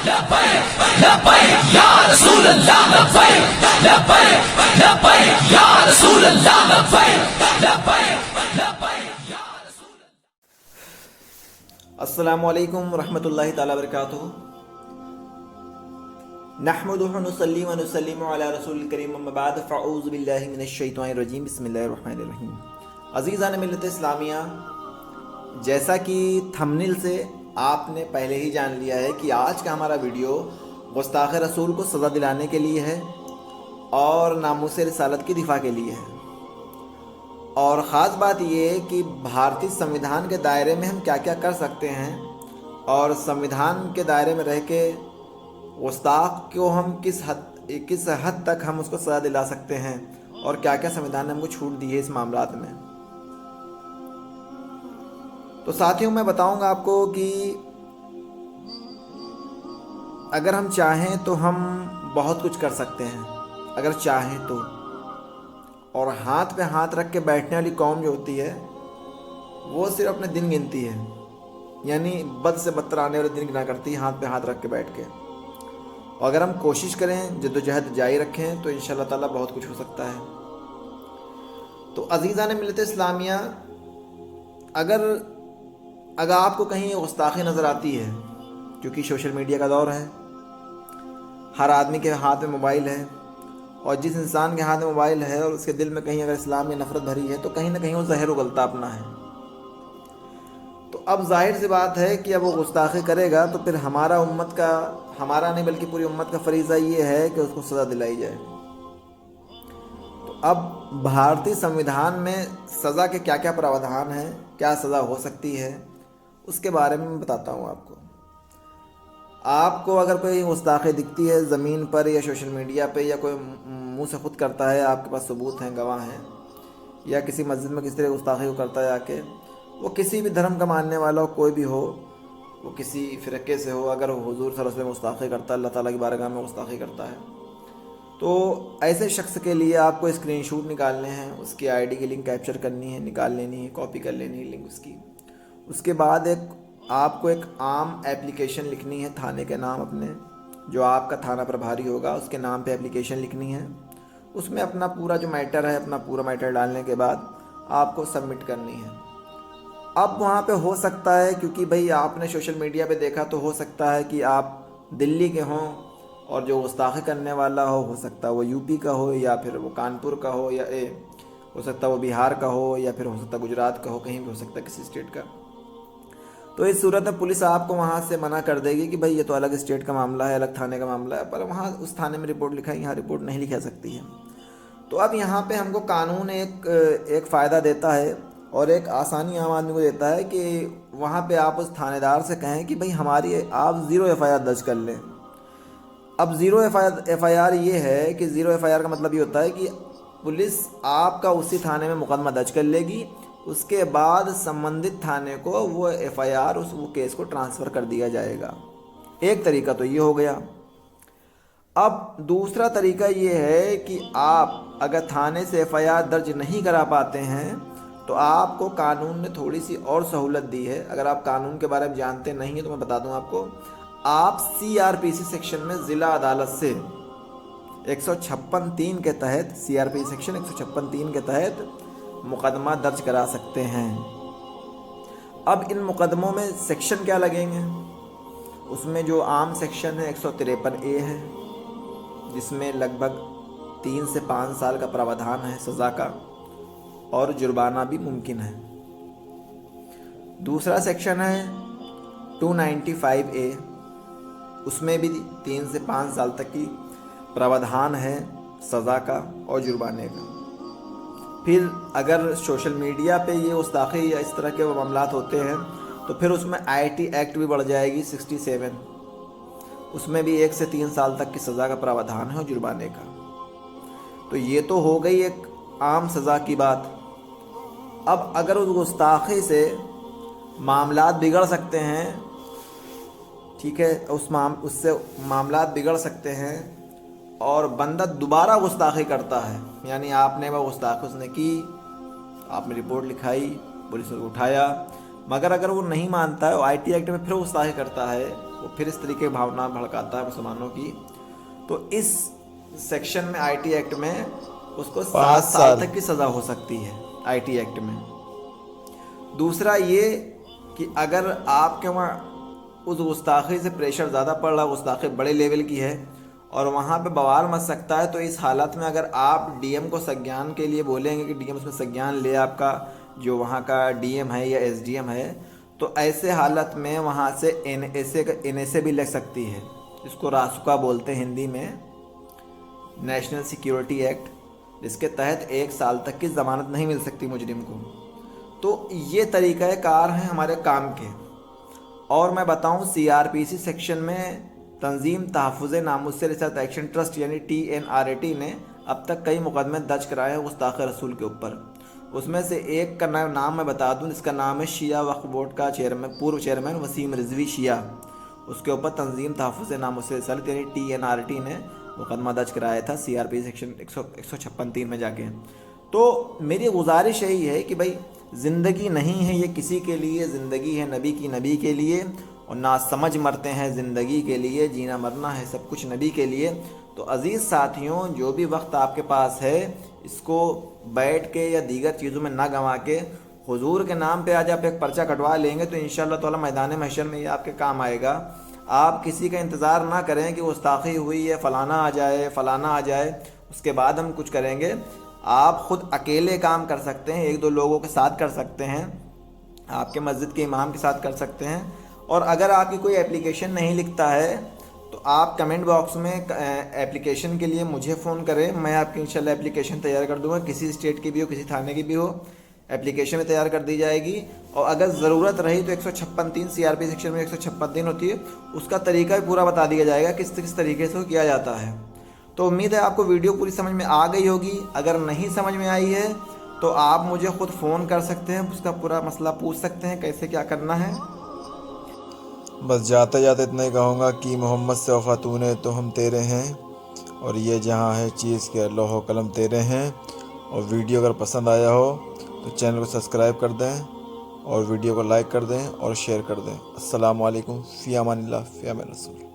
लब्बैक लब्बैक या रसूल अल्लाह लब्बैक लब्बैक लब्बैक या रसूल अल्लाह लब्बैक लब्बैक लब्बैक या रसूल अल्लाह। अस्सलामु अलैकुम रहमतुल्लाहि ताला बरकातुहू। नहमदुहु व नुसल्ली व नुसल्लिमु अला रसूलिल करीम अम्मा बाद फ़अऊज़ु बिल्लाहि मिनश शैतानिर रजीम बिस्मिल्लाहिर रहमानिर रहीम। अज़ीज़ान मिल्लत इस्लामिया, जैसा कि थंबनेल से आपने पहले ही जान लिया है कि आज का हमारा वीडियो गुस्ताख़ रसूल को सज़ा दिलाने के लिए है और नामूस रिसालत की दिफा के लिए है। और ख़ास बात ये है कि भारतीय संविधान के दायरे में हम क्या क्या कर सकते हैं और संविधान के दायरे में रह के गुस्ताख को हम किस हद तक हम उसको सज़ा दिला सकते हैं और क्या क्या संविधान ने हमको छूट दी है इस मामलात में। तो साथियों, मैं बताऊंगा आपको कि अगर हम चाहें तो हम बहुत कुछ कर सकते हैं, अगर चाहें तो। और हाथ पे हाथ रख के बैठने वाली कौम जो होती है वो सिर्फ अपने दिन गिनती है, यानी बद से बदतर आने वाले दिन गिना करती है हाथ पे हाथ रख के बैठ के। और अगर हम कोशिश करें, जद्दोजहद जारी रखें तो इंशाअल्लाह ताला बहुत कुछ हो सकता है। तो अज़ीज़ान मिल्लत इस्लामिया, अगर आपको कहीं गुस्ताखी नज़र आती है, क्योंकि सोशल मीडिया का दौर है, हर आदमी के हाथ में मोबाइल है, और जिस इंसान के हाथ में मोबाइल है और उसके दिल में कहीं अगर इस्लाम में नफ़रत भरी है तो कहीं ना कहीं वो ज़हर उगलता अपना है। तो अब जाहिर सी बात है कि अब वो गुस्ताखी करेगा तो फिर हमारा नहीं बल्कि पूरी उम्मत का फरीज़ा ये है कि उसको सज़ा दिलाई जाए। तो अब भारतीय संविधान में सज़ा के क्या क्या प्रावधान हैं, क्या सज़ा हो सकती है, उसके बारे में मैं बताता हूँ आपको अगर कोई गुस्ताखी दिखती है ज़मीन पर या सोशल मीडिया पे, या कोई मुंह से खुद करता है, आपके पास सबूत हैं, गवाह हैं, या किसी मस्जिद में किसी तरह गुस्ताखी को करता है आके, वो किसी भी धर्म का मानने वाला हो, कोई भी हो, वो किसी फ़िरक़े से हो, अगर वो हुज़ूर सल्लल्लाहु अलैहि वसल्लम गुस्ताखी करता है, अल्लाह ताला की बारगाह में गुस्ताखी करता है, तो ऐसे शख्स के लिए आपको स्क्रीनशॉट निकालने हैं, उसकी आईडी की लिंक कैप्चर करनी है, निकाल लेनी है, कॉपी कर लेनी है लिंक उसकी। उसके बाद आपको एक आम एप्लीकेशन लिखनी है थाने के नाम अपने, जो आपका थाना प्रभारी होगा उसके नाम पे एप्लीकेशन लिखनी है। उसमें अपना पूरा जो मैटर है, अपना पूरा मैटर डालने के बाद आपको सबमिट करनी है। अब वहाँ पे हो सकता है, क्योंकि भाई आपने सोशल मीडिया पे देखा, तो हो सकता है कि आप दिल्ली के हों और जो गुस्ताखी करने वाला हो सकता है वो यूपी का हो, या फिर वो कानपुर का हो, या हो सकता है वो बिहार का हो, या फिर हो सकता है गुजरात का हो, कहीं भी हो सकता है किसी स्टेट का। तो इस सूरत में पुलिस आपको वहाँ से मना कर देगी कि भाई ये तो अलग स्टेट का मामला है, अलग थाने का मामला है, पर वहाँ उस थाने में रिपोर्ट लिखाई, यहाँ रिपोर्ट नहीं लिखा सकती है। तो अब यहाँ पे हमको कानून एक फ़ायदा देता है और एक आसानी आम आदमी को देता है कि वहाँ पे आप उस थानेदार से कहें कि भाई आप ज़ीरो FIR दर्ज कर लें। अब ज़ीरो FIR ये है कि ज़ीरो FIR का मतलब ये होता है कि पुलिस आपका उसी थाने में मुकदमा दर्ज कर लेगी, उसके बाद संबंधित थाने को वो FIR वो केस को ट्रांसफ़र कर दिया जाएगा। एक तरीका तो ये हो गया। अब दूसरा तरीका ये है कि आप अगर थाने से FIR दर्ज नहीं करा पाते हैं तो आपको कानून ने थोड़ी सी और सहूलत दी है। अगर आप कानून के बारे में जानते नहीं हैं तो मैं बता दूं आपको, आप CRPC सेक्शन में ज़िला अदालत से 156(3) के तहत, CRPC सेक्शन 156(3) के तहत मुकदमा दर्ज करा सकते हैं। अब इन मुकदमों में सेक्शन क्या लगेंगे, उसमें जो आम सेक्शन है 153A है, जिसमें लगभग 3 से 5 साल का प्रावधान है सज़ा का, और जुर्माना भी मुमकिन है। दूसरा सेक्शन है 295A, उसमें भी 3 से 5 साल तक की प्रावधान है सज़ा का और जुर्माने का। फिर अगर सोशल मीडिया पे ये गुस्ताखी या इस तरह के मामलात होते हैं तो फिर उसमें IT एक्ट भी बढ़ जाएगी 67, उसमें भी 1 से 3 साल तक की सज़ा का प्रावधान है और जुर्माने का। तो ये तो हो गई एक आम सज़ा की बात। अब अगर उस गुस्ताखी से मामलात बिगड़ सकते हैं, ठीक है, उससे मामलात बिगड़ सकते हैं और बंदा दोबारा गुस्ताखी करता है, यानी आपने वह गुस्ताखी उसने की, आपने रिपोर्ट लिखाई, पुलिस ने उठाया, मगर अगर वो नहीं मानता है, IT एक्ट में फिर गुस्ताखी करता है, वो फिर इस तरीके की भावना भड़काता है मुसलमानों की। तो इस सेक्शन में IT एक्ट में उसको 7 साल तक की सज़ा हो सकती है IT एक्ट में। दूसरा ये कि अगर आपके वहाँ उस गुस्ताखी से प्रेशर ज़्यादा पड़ रहा, गुस्ताखी बड़े लेवल की है और वहाँ पे बवाल मच सकता है, तो इस हालत में अगर आप DM को संज्ञान के लिए बोलेंगे कि DM उसमें संज्ञान ले, आपका जो वहाँ का DM है या SDM है, तो ऐसे हालत में वहाँ से NSA भी लग सकती है। इसको रासुका बोलते हैं हिंदी में, नेशनल सिक्योरिटी एक्ट, जिसके तहत 1 साल तक की ज़मानत नहीं मिल सकती मुजरिम को। तो ये तरीक़ाकार हैं हमारे काम के। और मैं बताऊं, CRPC सेक्शन में तंजीम तहफ़्फ़ुज़ नामुस रिसर्च एक्शन ट्रस्ट यानी TNRAT ने अब तक कई मुकदमे दर्ज कराए हैं गुस्ताख़ रसूल के ऊपर। उसमें से एक का नाम मैं बता दूं, जिसका नाम है शिया वक्फ बोर्ड का पूर्व चेयरमैन वसीम रिजवी शिया। उसके ऊपर तंजीम तहफ़्फ़ुज़ नामुस रिसर्च यानी TNRAT ने मुकदमा दर्ज कराया था CRPC सेक्शन 156(3) में जाके। तो मेरी गुजारिश यही है कि भाई, ज़िंदगी नहीं है ये किसी के लिए, ज़िंदगी है नबी के लिए, और ना समझ मरते हैं ज़िंदगी के लिए, जीना मरना है सब कुछ नबी के लिए। तो अज़ीज़ साथियों, जो भी वक्त आपके पास है, इसको बैठ के या दीगर चीज़ों में ना गंवा के हुजूर के नाम पे आज आप एक पर्चा कटवा लेंगे तो इंशाअल्लाह ताला मैदान महशर में ये आपके काम आएगा। आप किसी का इंतज़ार ना करें कि गुस्ताखी हुई है, फ़लाना आ जाए, उसके बाद हम कुछ करेंगे। आप ख़ुद अकेले काम कर सकते हैं, 1-2 लोगों के साथ कर सकते हैं, आपके मस्जिद के इमाम के साथ कर सकते हैं। और अगर आपकी कोई एप्लीकेशन नहीं लिखता है तो आप कमेंट बॉक्स में एप्लीकेशन के लिए मुझे फ़ोन करें, मैं आपकी इंशाल्लाह एप्लीकेशन तैयार कर दूंगा। किसी स्टेट की भी हो, किसी थाने की भी हो, एप्लीकेशन में तैयार कर दी जाएगी। और अगर ज़रूरत रही तो 156(3) CRPC सेक्शन में 156 होती है, उसका तरीका भी पूरा बता दिया जाएगा किस तरीके से वो किया जाता है। तो उम्मीद है आपको वीडियो पूरी समझ में आ गई होगी। अगर नहीं समझ में आई है तो आप मुझे ख़ुद फ़ोन कर सकते हैं, उसका पूरा मसला पूछ सकते हैं कैसे क्या करना है। बस जाते जाते इतना ही कहूँगा कि मोहम्मद से वफ़ा तूने तो हम तेरे हैं, और ये जहाँ है चीज़ के लौह कलम तेरे हैं। और वीडियो अगर पसंद आया हो तो चैनल को सब्सक्राइब कर दें और वीडियो को लाइक कर दें और शेयर कर दें। अस्सलामु अलैकुम, फ़ी अमानिल्लाह, फ़ी अमान रसूल।